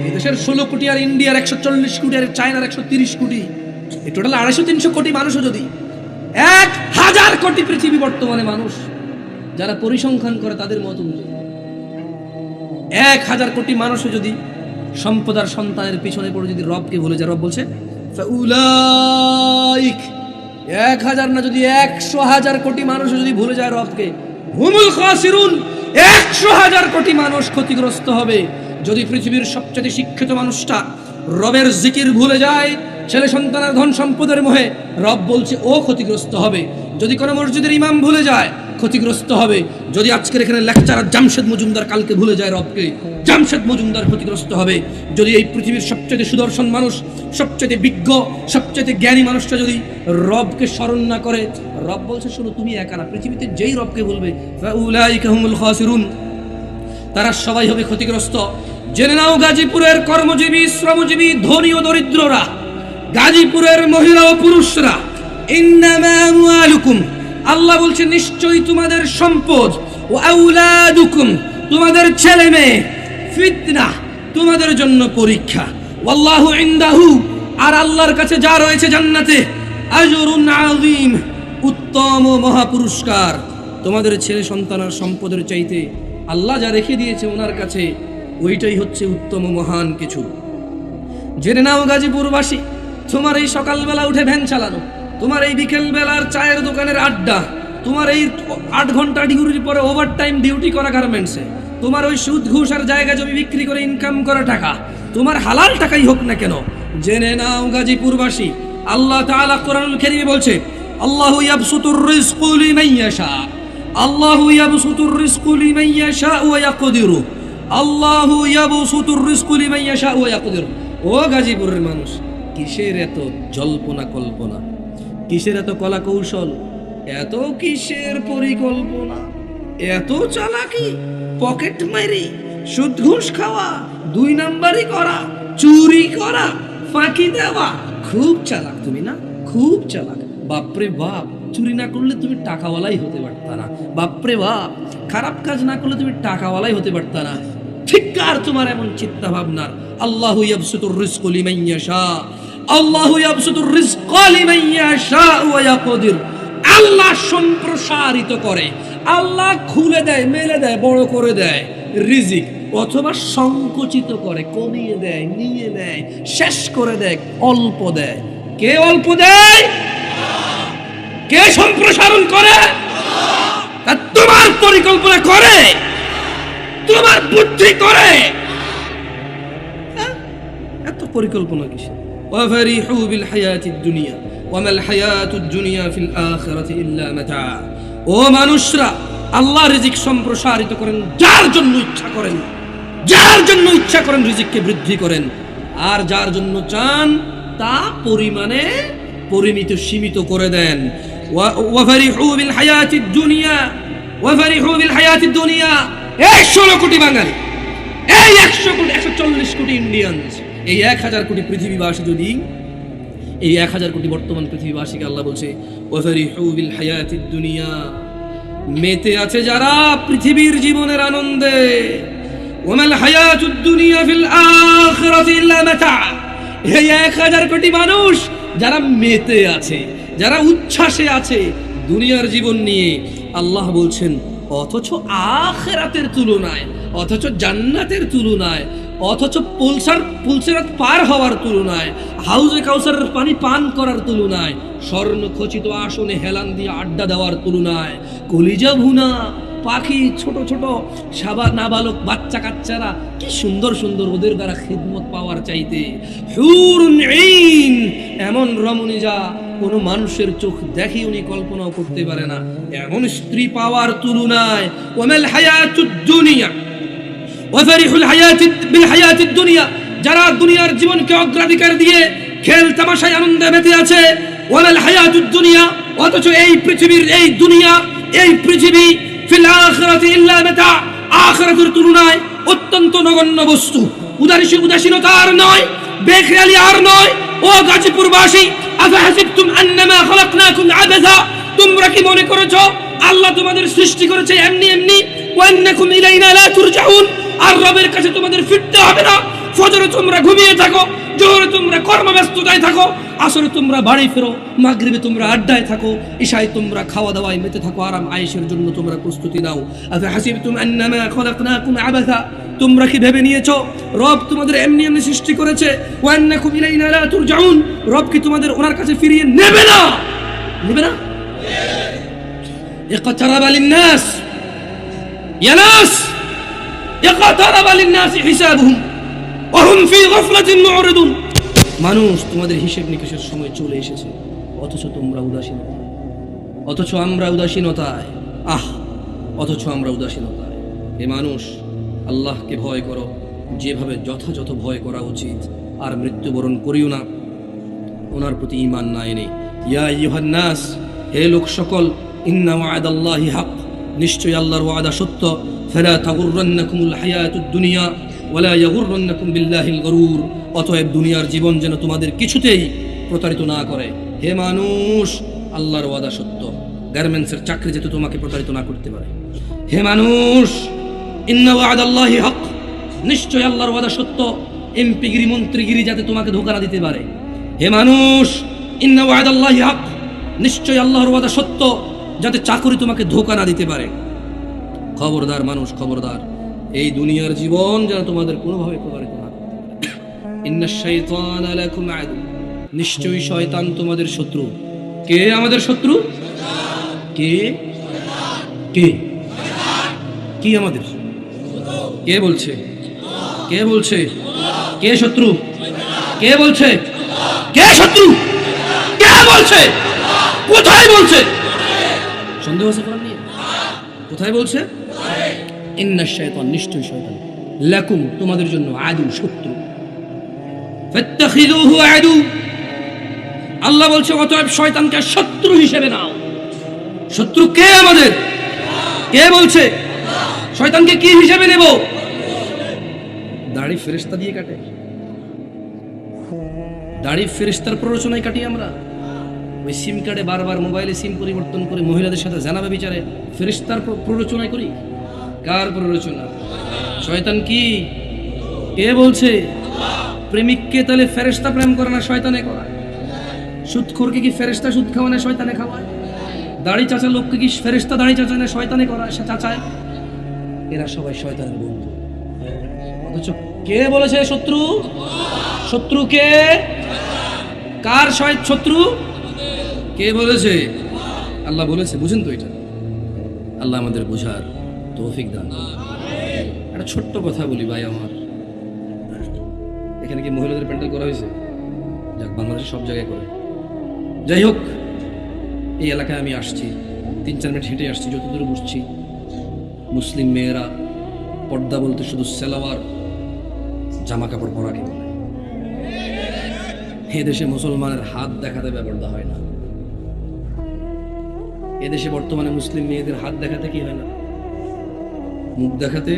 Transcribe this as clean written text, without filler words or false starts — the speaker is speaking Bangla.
এই দেশের 16 কোটি আর ইন্ডিয়ার 140 কোটি আর চায়নার 130 কোটি, এই টোটাল 250-300 কোটি মানুষও যদি 1000 কোটি পৃথিবী বর্তমানে মানুষ যারা পরিসংখ্যান করে তাদের মত অনুযায়ী 1000 কোটি মানুষও যদি সম্পদার সন্তানের পিছনে পড়ে যদি রবকে ভুলে যায়, রব বলছে ফাউলাইক, 1000 না যদি 100,000 কোটি মানুষ যদি ভুলে যায় রবকে, হুমুল খাসিরুন, 100,000 কোটি মানুষ ক্ষতিগ্রস্ত হবে। যদি পৃথিবীর সবচেয়ে শিক্ষিত মানুষটা রবের জিকির ভুলে যায়, ছেলে সন্তানের ধন সম্পদের মোহে, রব বলছে ও ক্ষতিগ্রস্ত হবে। যদি কোনো মসজিদের ইমাম ভুলে যায় ক্ষতিগ্রস্ত হবে। যদি আজকের এখানে লেকচারার জামশেদ মজুমদার কালকে ভুলে যায় রবকে, জামশেদ মজুমদার ক্ষতিগ্রস্ত হবে। যদি এই পৃথিবীর সবচেয়ে সুদর্শন মানুষ, সবচেয়ে বিজ্ঞ, সবচেয়ে জ্ঞানী মানুষটা যদি রবকে স্মরণ না করে, রব বলছে শোনো তুমি একা না, পৃথিবীতে যেই রবকে বলবে ফাউলাইকা হুমুল খাসিরুন, তারা সবাই হবে ক্ষতিগ্রস্ত। জেনে নাও গাজীপুরের কর্মজীবী, শ্রমজীবী, ধনী ও দরিদ্ররা, গাজীপুরের মহিলা ও পুরুষরা, ইন্নামা আমওয়ালুকুম, আল্লাহ বলছে নিশ্চয়ই তোমাদের সম্পদ, ও আউলাদুকুম, তোমাদের ছেলে মেয়ে, ফিতনা, তোমাদের জন্য পরীক্ষা, ওয়াল্লাহু ইনদাহু, আর আল্লাহর কাছে যা রয়েছে জান্নাতে, আজরুন আযীম, উত্তম ও মহা পুরস্কার। তোমাদের ছেলে সন্তান আর সম্পদের চাইতে আল্লাহ যা রেখে দিয়েছে ওনার কাছে, ওইটাই হচ্ছে উত্তম ও মহান কিছু। জেনে নাও গাজীপুরবাসী, তোমার এই সকালবেলা উঠে ভ্যান চালানো, তোমার এই বিকেল বেলার চায়ের দোকানের আড্ডা, তোমার এই 8 ঘন্টা ডিউটির পরে ওভারটাইম ডিউটি করা গার্মেন্টসে, তোমার ওই সুদ ঘুষ আর জায়গা জমি বিক্রি করে ইনকাম করা টাকা, তোমার হালাল টাকাই হোক না কেন, জেনে নাও গাজীপুরবাসী, আল্লাহ তাআলা কোরআনুল কারীমে বলছে আল্লাহু ইয়াবসুতুর রিজকু লিমান ইয়াশা, আল্লাহু ইয়াবসুতুর রিজকু লিমান ইয়াশা ওয়া ইয়াকদিরু, আল্লাহু ইয়াবসুতুর রিজকু লিমান ইয়াশা ওয়া ইয়াকদিরু। ও গাজীপুরের মানুষ, কিসের এত জল্পনা কল্পনা, কিসের এত কলা কৌশল, এত কিসের পরিকল্পনা, এত চালাকি, পকেট মারি, সুদ ঘুষ খাওয়া, 2 নাম্বারি করা, চুরি করা, ফাঁকি দেওয়া, খুব চালাক তুমি না, খুব চালাক। বাপরে বাপ, চুরি না করলে তুমি টাকাওয়ালাই হতে পারতা না, বাপরে বাপ, খারাপ কাজ না করলে তুমি টাকাওয়ালাই হতে পারতা না। ঠিককার তোমার এমন চিন্তা ভাবনার। আল্লাহু ইয়াবসুতুর রিজকা লিমান ইয়াশা, আল্লাহু ইয়াবসুতুর রিজকা লিমান ইয়াশা ওয়া ইয়াকদির, আল্লাহ সম্প্রসারিত করে, আল্লাহ খুলে দেয়, মেলে দেয়, বড় করে দেয় রিজিক, অথবা সংকুচিত করে, কমিয়ে দেয়, নিয়ে দেয়, শেষ করে দেয়, অল্প দেয়। কে অল্প দেয়? কে সম্প্রসারণ করে? আর তোমার পরিকল্পনা করে, তোমার বুদ্ধি করে, এত পরিকল্পনা কিসের? ওয়াফারিহু বিল হায়াতিদ দুনিয়া ওয়া মাল হায়াতুদ দুনিয়া ফিল আখিরাতি ইল্লা মাতা। ও মানুষরা, আল্লাহ রিজিক সম্প্রসারিত করেন যার জন্য ইচ্ছা করেন, যার জন্য ইচ্ছা করেন রিজিককে বৃদ্ধি করেন, আর যার জন্য চান তা পরিমাণে পরিমিত সীমিত করে দেন। ওয়াফারিহু বিল হায়াতিদ দুনিয়া, ওয়াফারিহু বিল হায়াতিদ দুনিয়া, এই 16 কোটি বাঙালি, এই 100 কোটি 140 কোটি ইন্ডিয়ানস, এই 1000 কোটি পৃথিবীবাসী যদি, এই 1000 কোটি বর্তমান পৃথিবীবাসীকে আল্লাহ বলছে ওয়াফারিহু বিল হায়াতিদ দুনিয়া, মেতে আছে যারা পৃথিবীর জীবনের আনন্দে, ওয়ামাল হায়াতুদ দুনিয়া ফিল আখিরাতি ইল্লা মাতা। এই 1000 কোটি মানুষ যারা মেতে আছে, যারা উচ্ছ্বাসে আছে দুনিয়ার জীবন নিয়ে, আল্লাহ বলছেন অথচ আখিরাতের তুলনায়, অথচ জান্নাতের তুলনায়, অথচ পুলসিরাত পার হওয়ার তুলনায়, হাউজে কাউসারের পানি পান করার তুলনায়, স্বর্ণ খচিত আসনে হেলান দিয়ে আড্ডা দেওয়ার তুলনায়, কলিজা ভুনা পাখি, ছোট ছোট নাবালক বাচ্চা কাচ্চারা কি সুন্দর সুন্দর, ওদের দ্বারা খিদমত পাওয়ার চাইতে হুরুন ঈন, এমন রমণী যা কোনো মানুষের চোখ দেখে উনি কল্পনাও করতে পারে না, এমন স্ত্রী পাওয়ার তুলনায় ওয়ামাল হায়াতুদ দুনিয়া ওয়াফারিহুল বিল হায়াতিদ দুনিয়া, যারা দুনিয়ার জীবনকে অগ্রাধিকার দিয়ে খেল তামাশায় আনন্দে মেতে আছে, ওয়ামাল হায়াতুদ দুনিয়া, অথচ এই পৃথিবীর, এই দুনিয়া, এই পৃথিবী ফিল আখিরাতি ইল্লা মাতা, আখিরাতের তুলনায় অত্যন্ত নগণ্য বস্তু। উদাসীনতা আর নয়, বেখেয়ালি আর নয়। ও গাজীপুরবাসী, আফাহাসিবতুম আন্নামা খালাকনাকুম আবাসা, তোমরা কি মনে করেছো আল্লাহ তোমাদের সৃষ্টি করেছে এমনি এমনি? ওয়া আন্নাকুম ইলাইনা লা তুরজাউন, আর রবের কাছে তোমাদের ফিরতে হবে না। ফজরে তোমরা ঘুমিয়ে থাকো, জোহরে তোমরা কর্মব্যস্ততায় থাকো, আসরে তোমরা বাড়ি ফেরো, মাগরিবে তোমরা আড্ডায় থাকো, ইশায় তোমরা খাওয়া দাওয়ায় মেতে থাকো, আরাম আয়েশের জন্য তোমরা প্রস্তুতি নাও। আফা হাসিবতুম আন্নামা খলাকনাকুম আবাসা, তোমরা কি ভেবে নিয়েছো রব তোমাদের এমনি এমনি সৃষ্টি করেছে? ওয়া আন্নাকুম ইলাইনা লা তুরজাউন, রব কি তোমাদের ওনার কাছে ফিরিয়ে নেবে না? নেবে না? ইকতারাবা লিন-নাস, ইয়া নাস ইকতারাবা লিন-নাস হিসাবুহুম ওয়া হুম ফি গাফলাতিন মু'রিদুন। মানুষ, তোমাদের হিসাব নিকাশের সময় চলে এসেছে, অথচ তোমরা উদাসীনতা, অথচ আমরা উদাসীনতায়, অথচ আমরা উদাসীনতায়। হে মানুষ, আল্লাহকে ভয় করো যেভাবে যথাযথ ভয় করা উচিত, আর মৃত্যুবরণ করিও না ওনার প্রতি ঈমান না এনে। ইয়া আইয়ুহান নাস, হে লোক সকল, ইন্না ওয়াদাল্লাহি হক, নিশ্চয়ই আল্লাহর ওয়াদা সত্য। ফালা তাগুররান্নাকুমুল হায়াতুদ দুনিয়া ওয়ালা ইয়াগুররান্নাকুম বিল্লাহিল গরুর, অতএব দুনিয়ার জীবন যেন তোমাদের কিছুতেই প্রতারিত না করে। হে মানুষ, আল্লাহর ওয়াদা সত্য, গার্মেন্টসের চাকরি যাতে তোমাকে প্রতারিত না করতে পারে। হে মানুষ, ইন্না ওয়াদাল্লাহি হক, নিশ্চয়ই আল্লাহর ওয়াদা সত্য, এমপিগিরি মন্ত্রীগিরি যাতে তোমাকে ধোঁকা না দিতে পারে। হে মানুষ, ইন্না ওয়াদাল্লাহি হক, নিশ্চয়ই আল্লাহর ওয়াদা সত্য, যাতে চাকরি তোমাকে ধোঁকা না দিতে পারে। খবরদার মানুষ, খবরদার, এই দুনিয়ার জীবন যেন তোমাদের কোনোভাবে প্রতারিত না করতে পারে। ইন্নাশ শাইতানা লাকুম আদু, নিশ্চয়ই শয়তান তোমাদের শত্রু। কে আমাদের শত্রু? কে? কে? কি আমাদের? কে বলছে? কে বলছে? কে শত্রু? কে বলছে? কে শত্রু? কে বলছে? কোথায় বলছে? সন্দেহ আছে কোরআন নিয়ে? কোথায় বলছে? ইন্নাশ শাইতান, নিশ্চয়ই শয়তান, লাকুম তোমাদের জন্য, আদু শত্রু। ফাত্তাখিযুহু আদু, আল্লাহ বলছে অতএব শয়তানকে শত্রু হিসেবে নাও। শত্রু কে আমাদের? কে বলছে? শয়তানকে কি হিসেবে নেব? দাড়ি ফেরেশতা দিয়ে কাটে? দাড়ি ফেরেশতার প্ররোচনায় কাটি আমরা? ওই সিম কার্ডে বারবার মোবাইলে সিম পরিবর্তন করে মহিলাদের সাথে জানাবে বিচারে ফেরেশতার প্ররোচনায় করি? কার প্ররোচনা? শয়তান কি? কে বলছে? প্রেমিককে তাহলে ফেরেশতা প্রেম করে না শয়তানে করায়? সুদখোরকে কি ফেরেশতা সুদ খাওয়ায় না শয়তানে খাওয়ায়? দাড়ি চাচা লোককে কি ফেরেশতা দাড়ি চাচায় না শয়তানে করায়, সে চাচায়? এরা সবাই শয়তানের বন্ধু। অথচ কে বলেছে শত্রু? শত্রু কে? কার শত্রু? কে বলেছে? আল্লাহ বলেছে। বুঝেন তো এটা? আল্লাহ আমাদের বোঝার তৌফিক দান করুন। একটা ছোট্ট কথা বলি ভাই আমার, এখানে কি মহিলাদের প্যান্ডেল করা হয়েছে? যাক, বাংলাদেশে সব জায়গায় করে। যাই হোক, এই এলাকায় আমি আসছি, 3-4 মিনিট হেঁটে আসছি, যতদূর বুঝছি মুসলিম মেয়েরা পর্দা বলতে শুধু সেলাওয়ার জামা কাপড় পরাকে বলে। এদেশে মুসলমানের হাত দেখাতে বেপর্দা হয় না। এদেশে বর্তমানে মুসলিম মেয়েদের হাত দেখাতে কি হয় না, মুখ দেখাতে